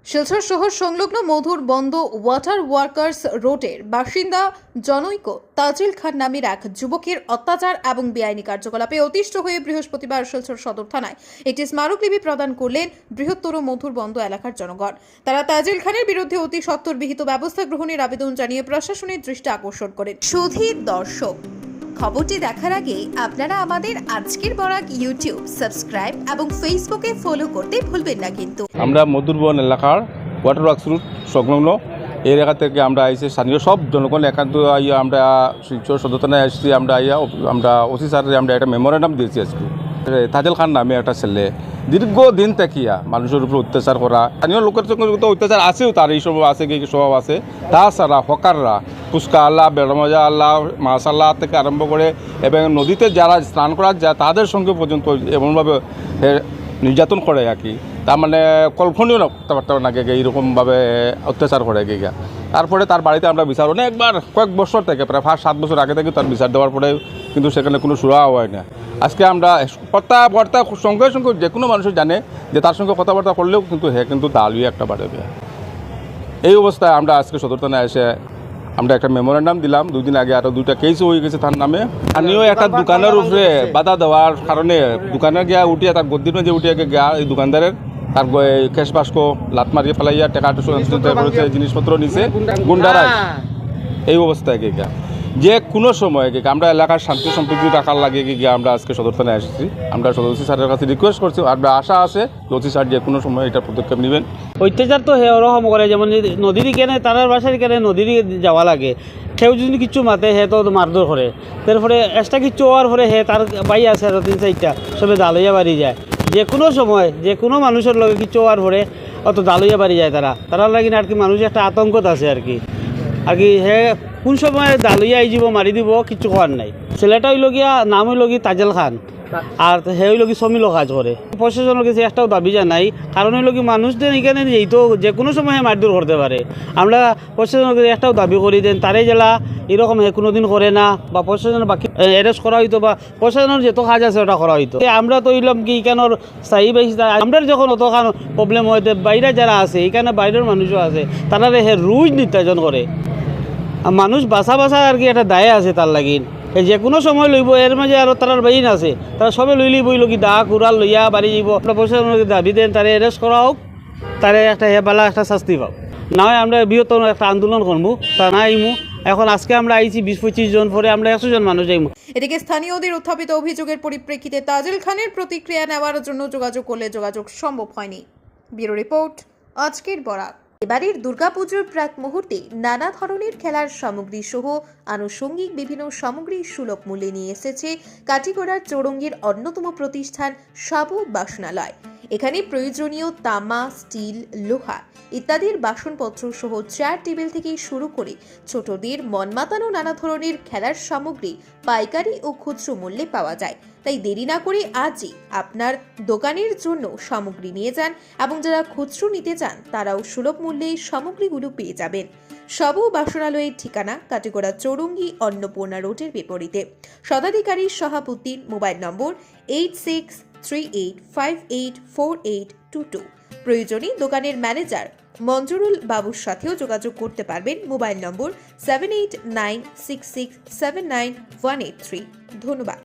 শিলচর শহর সংলগ্ন মধুর বন্দ ওয়াটার ওয়ার্কার্স রোডের বাসিন্দা জনৈক তাজিল খান নামের এক যুবকের অত্যাচার এবং বেআইনি কার্যকলাপে অতিষ্ঠ হয়ে বৃহস্পতিবার শিলচর সদর থানায় একটি স্মারকলিপি প্রদান করলেন বৃহত্তর মধুর বন্দ এলাকার জনগণ। তারা তাজিল খানের বিরুদ্ধে অতি সত্বর বিহিত ব্যবস্থা গ্রহণের আবেদন জানিয়ে প্রশাসনের দৃষ্টি আকর্ষণ করেন। সুধীর দর্শক, খবরটি দেখার আগে আপনারা আমাদের আজকের বরাক ইউটিউব সাবস্ক্রাইব এবং ফেসবুকে ফলো করতে ভুলবেন না। কিন্তু আমরা মধুরবন এলাকার ওয়াটার ওয়ার্কস রুট সংলগ্ন এই এলাকা থেকে আমরা আইসি স্থানীয় সব জনগণ একান্ত আইয়া আমরা শিলচর সদর থানায় আসছি। আমরা ওসি স্যারের আমরা একটা মেমোরেন্ডাম দিয়েছি আজকে। তাজেল খান নামে একটা ছেলে দীর্ঘদিন থাকিয়া মানুষের উপর অত্যাচার করা, স্থানীয় লোকের সঙ্গে তো অত্যাচার আছেও, তার এইসব আছে কি স্বভাব আছে। তাছাড়া হকাররা ফুচকা আল্লাহ, বেড়মজা আল্লাহ, মাসাল্লাহ থেকে আরম্ভ করে এবং নদীতে যারা স্নান করা যায় তাদের সঙ্গে পর্যন্ত এমনভাবে নির্যাতন করে আর কি, তার মানে কল্পনীয় কথাবার্তা নাকি এইরকমভাবে অত্যাচার করে গিয়ে। তারপরে তার বাড়িতে আমরা বিচার অনেকবার কয়েক বছর থেকে প্রায় 5-7 বছর আগে থেকে তার বিচার দেওয়ার পরে কিন্তু সেখানে কোনো সুরা হয় না। আজকে আমরা কথাবার্তা সঙ্গে সঙ্গে যে কোনো মানুষ জানে যে তার সঙ্গে কথাবার্তা করলেও কিন্তু কিন্তু দালুই একটা বাড়ে। এই অবস্থায় আমরা আজকে সদর থানায় এসে আমরা একটা মেমোরেন্ডাম দিলাম। 2 দিন আগে আরও 2টা কেসও হয়ে গেছে তার নামে। স্থানীয় একটা দোকানের উপরে বাধা দেওয়ার কারণে দোকানের গিয়া উঠিয়া তার গদ্দির মধ্যে উঠিয়া গিয়া এই দোকানদারের তার ক্যাশ বাস্ক লাত মারিয়ে ফেলাইয়া টাকা করেছে, জিনিসপত্র নিছে গুন্ডারা। এই অবস্থায় গিয়ে যে কোনো সময় আমরা এলাকার শান্তি সম্প্রীতি রাখার লাগে গিয়ে আমরা আজকে সদর থানায় এসেছি। আমরা ওসি স্যারের কাছে রিকোয়েস্ট করছি, আমরা আশা আছে ওসি স্যার যে কোনো সময় এটা পদক্ষেপ নেবেন। অত্যাচার তো ওরকম করে, যেমন নদীর কেনে তারার বাসার কেনে নদীর যাওয়া লাগে, সেও যদি কিছু মাতে হে তো মারধর করে। তারপরে এক্সট্রা কিছু হওয়ার পরে হে তার বাই আছে 3-4টা সবে দালইয়া বাড়ি যায়। যে কোনো সময় যে কোনো মানুষের লগে কিছু হওয়ার পরে অত দালইয়া বাড়ি যায় তারার লাগি আর কি মানুষ একটা আতঙ্কত আছে আর কি হে কোন সময় দালইয়া আই যাব মারি দিব কিছু হওয়ার নাই। ছেলেটা হইল গিয়া নাম হইল গিয়ে তাজেল খান, আর হে হইল কি শ্রমিক কাজ করে। প্রশাসনের কাছে একটাও দাবি জানাই, কারণ হইল কি মানুষদের এখানে যেহেতু যে কোনো সময় মারধর করতে পারে। আমরা প্রশাসনের কাছে একটাও দাবি করি দেন তারাই জেলা এরকম হে কোনোদিন করে না, বা প্রশাসনের বাকি অ্যারেস্ট করা হইতো, বা প্রশাসনের যত কাজ আছে ওটা করা হইতো। আমরা তো হইলাম কি এখানোর স্থায়ী বাসিন্দা, আমরা যখন অতখান প্রবলেম হইতে বাইরে যারা আছে এখানে বাইরের মানুষও আছে, তারা হে রোজ নির্যাতন করে। মানুষ বাসা আর কি একটা দায় আছে তার লাগিন, যে কোনো সময় লইব। এর মাঝে আরও তার বাইন আছে, তারা সবে লই লইব কি দা কুড়াল লইয়া বাড়ি যাব। প্রশাসনের দাবি দেন তারা অ্যারেস্ট করা হোক, তারা একটা হেবালা একটা শাস্তি পাও, না হয় আমরা বৃহত্তম একটা আন্দোলন করবো। তা না আইমু এখন আজকে আমরা আইছি 20-25 জন, পরে আমরা 100 জন মানুষ আইমু। এদিকে স্থানীয়দের উত্থাপিত অভিযোগের পরিপ্রেক্ষিতে তাজিল খানের প্রতিক্রিয়া নেওয়ার জন্য যোগাযোগ করলে যোগাযোগ সম্ভব হয়নি। ব্যুরো রিপোর্ট, আজকের বরাক। এবারের দুর্গাপুজোর প্রাক মুহূর্তে নানা ধরনের খেলার সামগ্রী সহ আনুষঙ্গিক বিভিন্ন সামগ্রী সুলভ মূল্যে নিয়ে এসেছে কাটিগড়ার চৌরঙ্গীর অন্যতম প্রতিষ্ঠান সাবু বাসনালয়। এখানে প্রয়োজনীয় তামা, স্টিল, লোহা ইত্যাদির বাসনপত্র সহ চেয়ার টেবিল থেকে শুরু করে ছোটদের মন মাতানো নানা ধরনের খেলার সামগ্রী পাইকারি ও খুচরো মূল্যে পাওয়া যায়। তাই দেরি না করে আজই আপনার দোকানের জন্য সামগ্রী নিয়ে যান, এবং যারা খুচরো নিতে চান তারাও সুলভ মূল্যে সামগ্রীগুলো পেয়ে যাবেন। সাবু বাসনালয়ের ঠিকানা কাটিগড়া চৌরঙ্গী অন্নপূর্ণা রোডের বিপরীতে। শতাধিকারী সভাপতির মোবাইল নম্বর 8638584822। প্রয়োজনে দোকানের ম্যানেজার মঞ্জুরুল বাবুর সাথেও যোগাযোগ করতে পারবেন। মোবাইল নম্বর 7896679183। ধন্যবাদ।